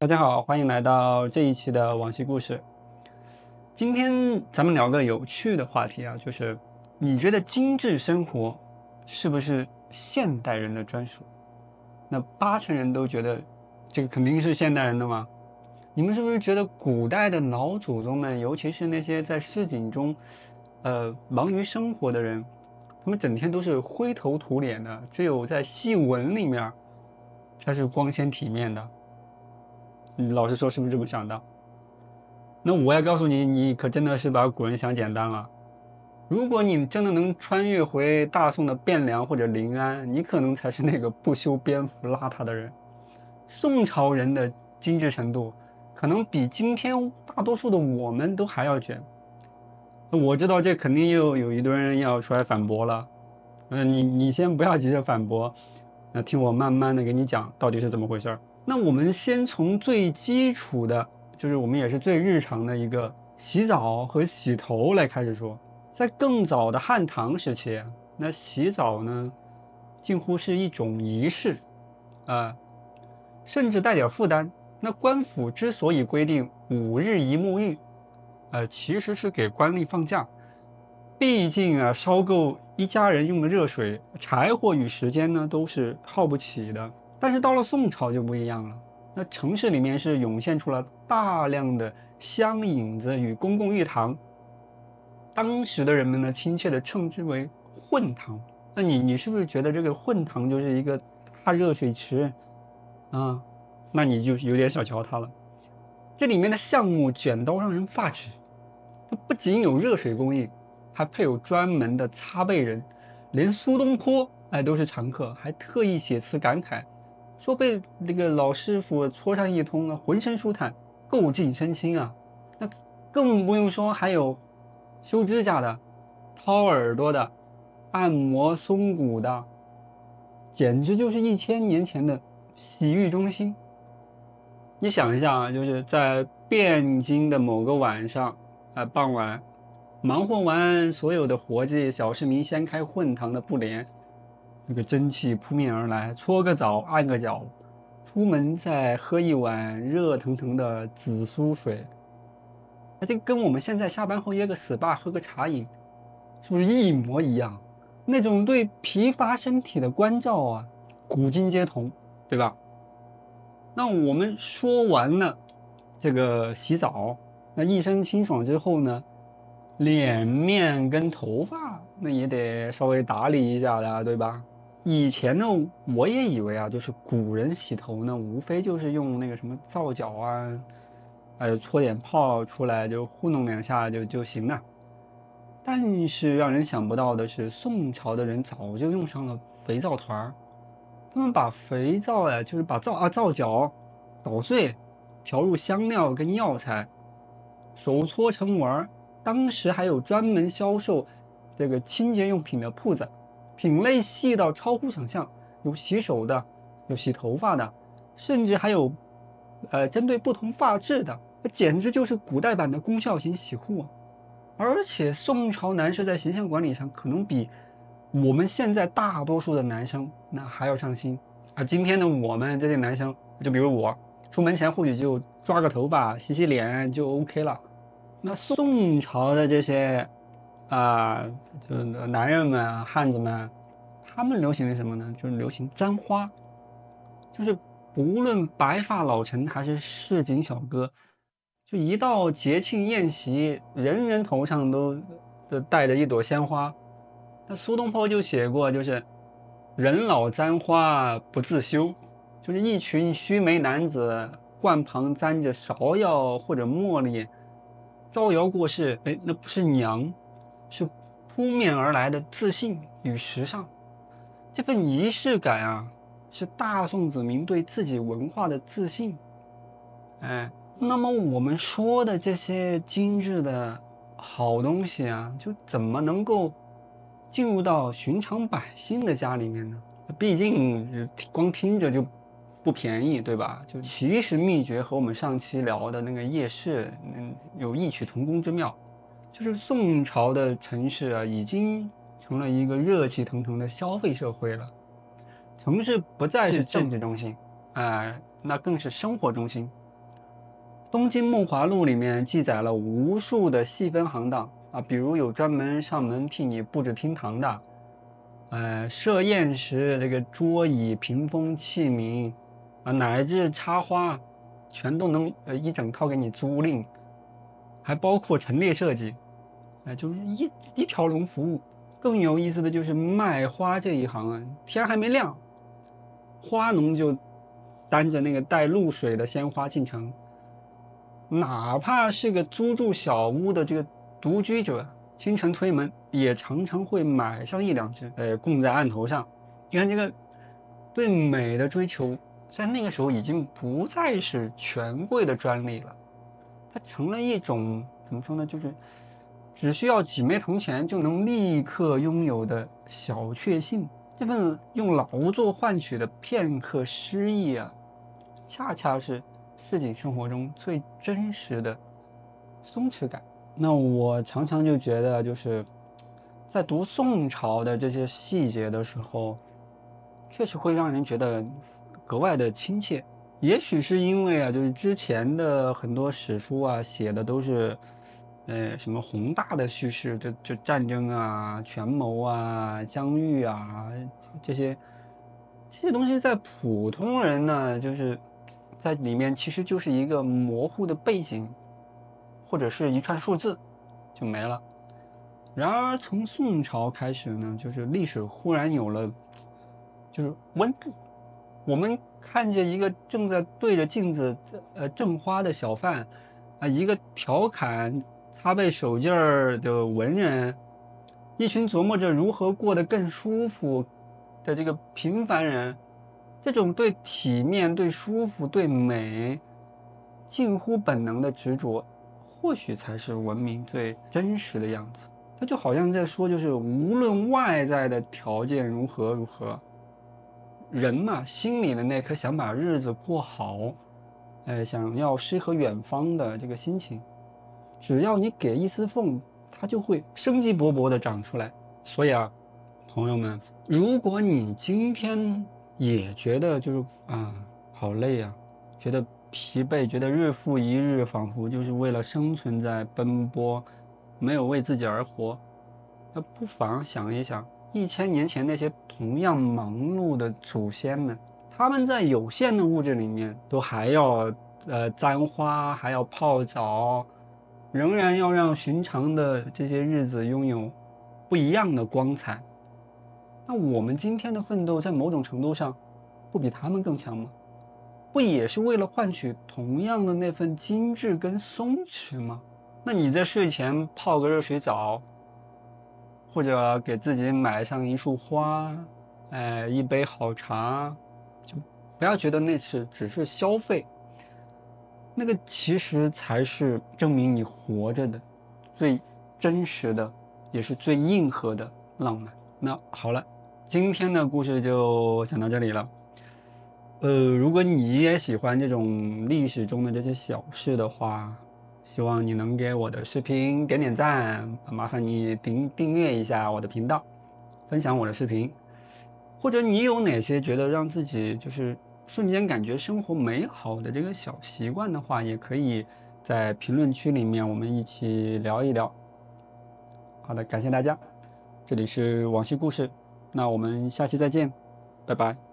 大家好，歡迎來到這一期的往昔故事。今天咱們聊個有趣的話題啊，就是你覺得精緻生活是不是現代人的專屬？那80%人都覺得這個肯定是現代人的嗎？你們是不是覺得古代的老祖宗們，尤其是那些在市井中忙於生活的人，他們整天都是灰頭土臉的，只有在戏文裡面才是光鮮體面的？你老實說，是不是這麼想的？那我要告訴你，你可真的是把古人想簡單了。如果你真的能穿越回大宋的汴梁或者臨安，你可能才是那個不修邊幅邋遢的人。宋朝人的精緻程度，可能比今天大多数的我們都還要卷。我知道這肯定又有一堆人要出來反駁了。你先不要急着反駁，那聽我慢慢的給你講到底是怎麼回事。那我們先從最基礎的，就是我們也是最日常的一個洗澡和洗頭來開始說。在更早的漢唐時期，那洗澡呢，近乎是一種儀式，甚至帶點負擔。那官府之所以規定5日一沐浴，其實是給官吏放假。畢竟啊，燒夠一家人用的熱水、柴火與時間呢，都是耗不起的。但是到了宋朝就不一樣了，那城市裡面是湧現出了大量的香引子與公共浴堂，當時的人們呢親切地稱之為混堂。那你是不是覺得這個混堂就是一個大熱水池啊？那你就有點小瞧它了。這裡面的項目卷到讓人發指，它不僅有熱水供應，還配有專門的擦背人，連蘇東坡都是常客，還特意寫詞感慨，說被那個老師傅搓上一通了，渾身舒坦，夠盡身心啊。那更不用說還有修指甲的、掏耳朵的、按摩松骨的，簡直就是1000年前的洗浴中心。你想一下啊，就是在汴京的某個晚上，傍晚，忙活完所有的活計，小市民掀開混堂的布簾，那個蒸汽撲面而來，搓個澡，按個腳，出門再喝一碗熱騰騰的紫蘇水，這跟我們現在下班後約個 SPA 喝個茶飲，是不是一模一樣？那種對疲乏身體的關照啊，古今皆同，對吧？那我們說完了這個洗澡，那一身清爽之後呢，臉面跟頭髮那也得稍微打理一下的，對吧？以前呢，我也以為啊，就是古人洗頭呢，無非就是用那個什麼皂角啊，搓點泡出來就糊弄2下就行了。但是讓人想不到的是，宋朝的人早就用上了肥皂团，他們把肥皂呀，就是把皂角捣碎，調入香料跟藥材，手搓成丸。當時還有專門銷售這個清潔用品的鋪子，品類細到超乎想象，有洗手的，有洗頭髮的，甚至還有針對不同髮質的，簡直就是古代版的功效型洗護啊。而且宋朝男士在形象管理上可能比我們現在大多数的男生那還要上心啊。今天的我們这些男生，就比如我，出門前或許就抓個頭髮、洗臉就 OK 了。那宋朝的這些就是男人們、漢子們，他們流行的什麼呢？就是流行簪花，就是不論白髮老臣還是市井小哥，就一到節慶宴席，人人頭上都帶着一朵鮮花。那蘇東坡就寫過，就是人老簪花不自修，就是一群須眉男子冠旁簪着芍藥或者茉莉，招搖過市。那不是娘，是撲面而來的自信與時尚。這份儀式感啊，是大宋子民對自己文化的自信。那麼我們說的這些精緻的好東西啊，就怎麼能夠進入到尋常百姓的家裡面呢？畢竟光聽着就不便宜，對吧？就其實秘訣和我們上期聊的那個夜市有異曲同工之妙。就是宋朝的城市啊，已經成了一個熱氣騰騰的消費社會了。城市不再是政治中心，那更是生活中心。東京夢華錄裡面記載了無數的細分行當啊，比如有專門上門替你布置廳堂的，設宴時这個桌椅屏風器皿啊，乃至插花，全都能一整套給你租賃，還包括陳列設計，就是一條龍服務。更有意思的就是賣花這一行啊，天還沒亮，花農就擔着那個帶露水的鮮花進城，哪怕是個租住小屋的這個獨居者，清晨推門也常常會買上一兩支，供在案頭上。你看這個對美的追求，在那個時候已經不再是權貴的專利了，它成了一種怎麼說呢，就是只需要幾枚銅錢就能立刻擁有的小確幸。這份用勞作換取的片刻詩意啊，恰恰是市井生活中最真實的鬆弛感。那我常常就覺得，就是在讀宋朝的這些細節的時候，確實會讓人覺得格外的親切。也許是因為啊，就是之前的很多史書啊寫的都是什麼宏大的敘事，就戰爭啊、權謀啊、疆域啊，這些東西在普通人呢，就是在裡面其實就是一個模糊的背景，或者是一串數字就沒了。然而從宋朝開始呢，就是歷史忽然有了就是溫度。我們看見一個正在對着鏡子正花的小販啊，一個調侃擦背手勁兒的文人，一群琢磨着如何過得更舒服的這個平凡人，這種對體面、對舒服、對美近乎本能的執着，或許才是文明最真實的樣子。它就好像在說，就是無論外在的條件如何，人嘛，心裡的那顆想把日子過好，想要詩和遠方的這個心情，只要你給一絲縫，它就會生機勃勃地長出來。所以啊，朋友們，如果你今天也覺得就是好累啊，覺得疲憊，覺得日復一日仿佛就是為了生存在奔波，沒有為自己而活，那不妨想一想1000年前那些同樣忙碌的祖先們，他們在有限的物質裡面都還要簪花，還要泡澡，仍然要讓尋常的這些日子擁有不一樣的光彩。那我們今天的奮鬥在某種程度上不比他們更強嗎？不也是為了換取同樣的那份精致跟鬆弛嗎？那你在睡前泡個熱水澡，或者給自己買上一束花，一杯好茶，就不要覺得那只是消費，那個其實才是證明你活着的最真實的，也是最硬核的浪漫。那好了，今天的故事就講到這裡了。如果你也喜歡這種歷史中的這些小事的話，希望你能給我的視頻點點讚，麻煩你訂閱一下我的頻道，分享我的視頻。或者你有哪些覺得讓自己就是瞬間感覺生活美好的這個小習慣的話，也可以在評論區裡面我們一起聊一聊。好的，感謝大家，這裡是往昔故事，那我們下期再見，拜拜。